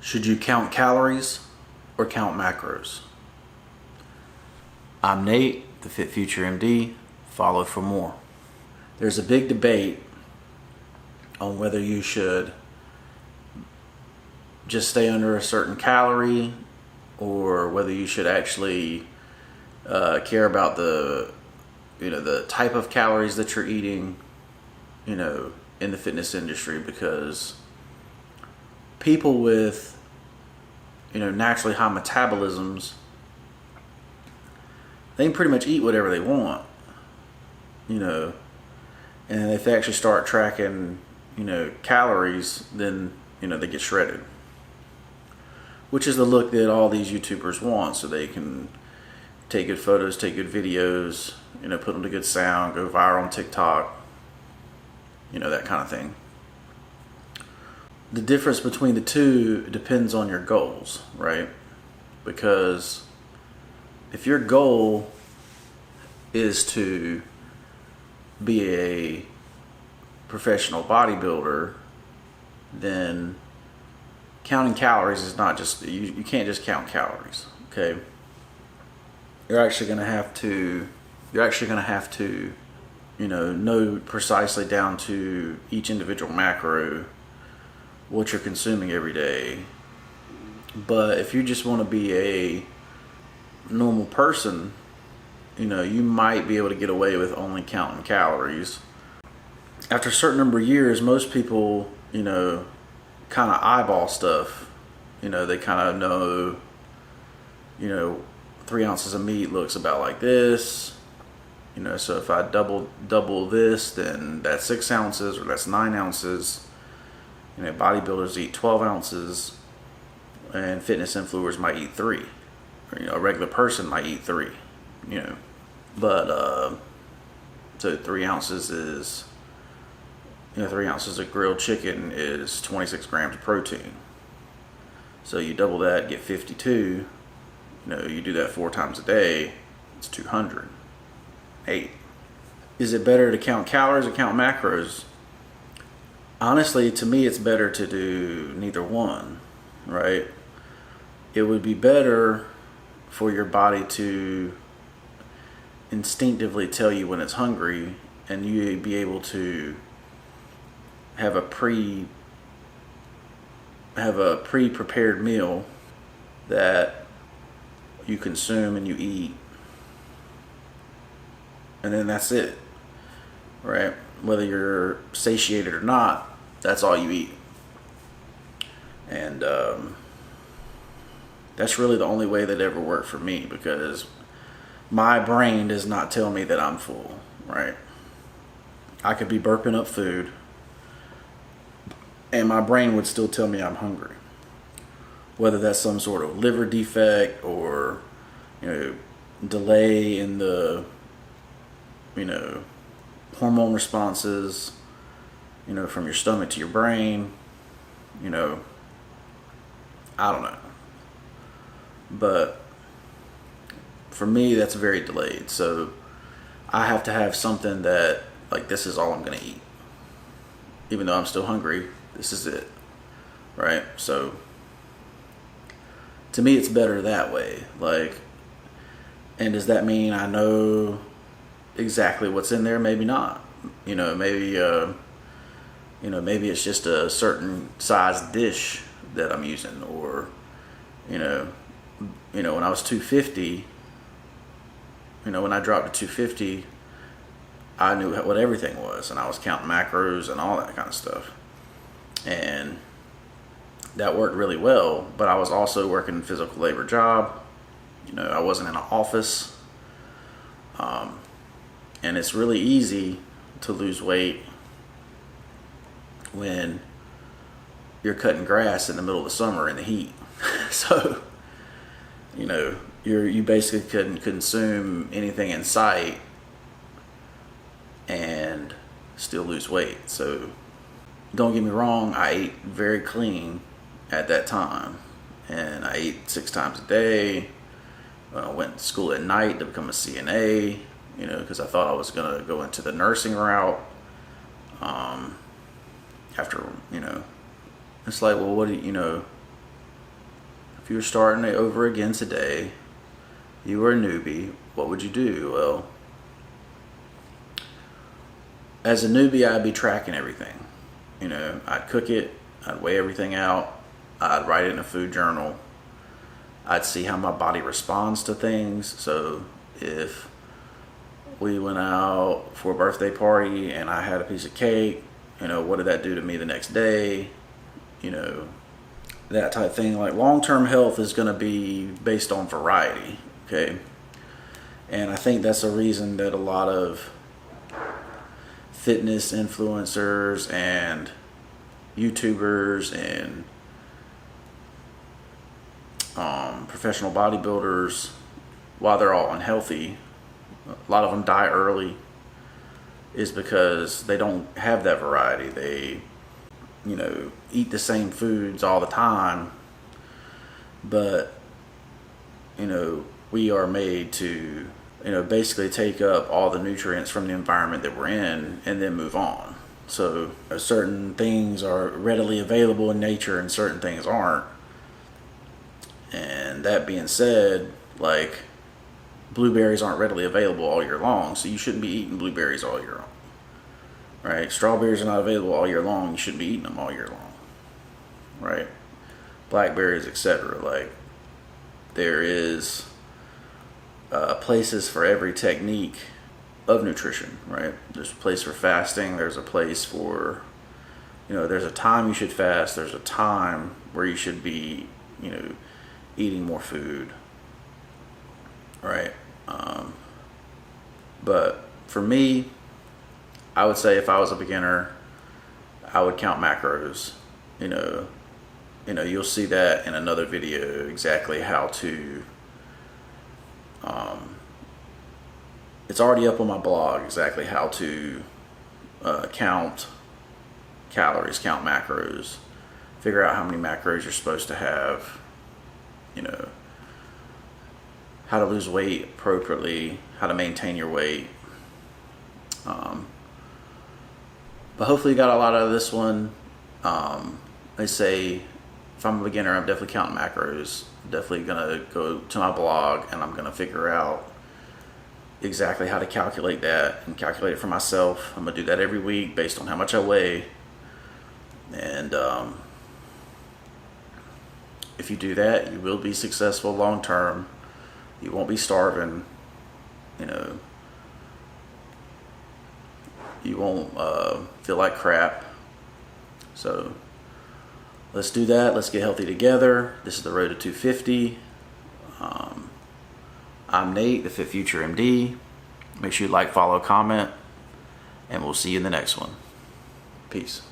Should you count calories or count macros? I'm Nate, the FitFutureMD. Follow for more. There's a big debate on whether you should just stay under a certain calorie or whether you should actually care about the type of calories that you're eating, in the fitness industry, because people with naturally high metabolisms, they can pretty much eat whatever they want, and if they actually start tracking calories, then they get shredded, which is the look that all these YouTubers want, so they can take good photos, take good videos, put them to good sound, go viral on TikTok, that kind of thing. The difference between the two depends on your goals, right? Because if your goal is to be a professional bodybuilder, then counting calories is not just, you can't just count calories, okay? You're actually going to have to know precisely down to each individual macro what you're consuming every day. But if you just want to be a normal person, you might be able to get away with only counting calories. After a certain number of years, most people, kind of eyeball stuff. They kind of know, 3 ounces of meat looks about like this. So if I double this, then that's 6 ounces or that's 9 ounces. Bodybuilders eat 12 ounces, and fitness influencers might eat 3. Or, a regular person might eat 3. But so 3 ounces is, 3 ounces of grilled chicken is 26 grams of protein. So you double that, get 52. You do that 4 times a day, it's 200. 8. Is it better to count calories or count macros? Honestly, to me, it's better to do neither one, right? It would be better for your body to instinctively tell you when it's hungry, and you be able to have a pre-prepared meal that you consume and you eat, and then that's it, right? Whether you're satiated or not, that's all you eat. And that's really the only way that ever worked for me, because my brain does not tell me that I'm full, right? I could be burping up food and my brain would still tell me I'm hungry. Whether that's some sort of liver defect or, delay in the, hormone responses, from your stomach to your brain, I don't know. But for me, that's very delayed. So I have to have something that, like, this is all I'm going to eat. Even though I'm still hungry, this is it, right? So to me, it's better that way. Like, and does that mean I know exactly what's in there? Maybe not. Maybe it's just a certain size dish that I'm using, or when I was 250, when I dropped to 250, I knew what everything was, and I was counting macros and all that kind of stuff, and that worked really well. But I was also working a physical labor job. I wasn't in an office. And it's really easy to lose weight when you're cutting grass in the middle of the summer in the heat. So, you basically couldn't consume anything in sight and still lose weight. So don't get me wrong, I ate very clean at that time, and I ate 6 times a day. I went to school at night to become a CNA, because I thought I was going to go into the nursing route. After, it's like, well, what do you, if you were starting over again today, you were a newbie, what would you do? Well, as a newbie, I'd be tracking everything. You know, I'd cook it, I'd weigh everything out, I'd write it in a food journal, I'd see how my body responds to things. So if we went out for a birthday party and I had a piece of cake, you know, what did that do to me the next day? You know, that type of thing. Like, long-term health is going to be based on variety, okay? And I think that's a reason that a lot of fitness influencers and YouTubers and professional bodybuilders, while they're all unhealthy, a lot of them die early, is because they don't have that variety. They, you know, eat the same foods all the time, but, you know, we are made to, you know, basically take up all the nutrients from the environment that we're in and then move on. So certain things are readily available in nature and certain things aren't. And that being said, like, blueberries aren't readily available all year long, so you shouldn't be eating blueberries all year long, right? Strawberries are not available all year long, you shouldn't be eating them all year long, right? Blackberries, etc. Like, there is places for every technique of nutrition, right? There's a place for fasting, there's a place for, you know, there's a time you should fast, there's a time where you should be, you know, eating more food, right? But for me, I would say if I was a beginner, I would count macros. You know, you'll see that in another video, exactly how to, it's already up on my blog, exactly how to count calories, count macros, figure out how many macros you're supposed to have, you know, how to lose weight appropriately, how to maintain your weight. But hopefully you got a lot out of this one. They say if I'm a beginner, I'm definitely counting macros. Definitely gonna go to my blog and I'm gonna figure out exactly how to calculate that and calculate it for myself. I'm gonna do that every week based on how much I weigh. And if you do that, you will be successful long term. You won't be starving, you know. You won't feel like crap. So let's do that. Let's get healthy together. This is the road to 250. I'm Nate, the Fit Future MD. Make sure you like, follow, comment, and we'll see you in the next one. Peace.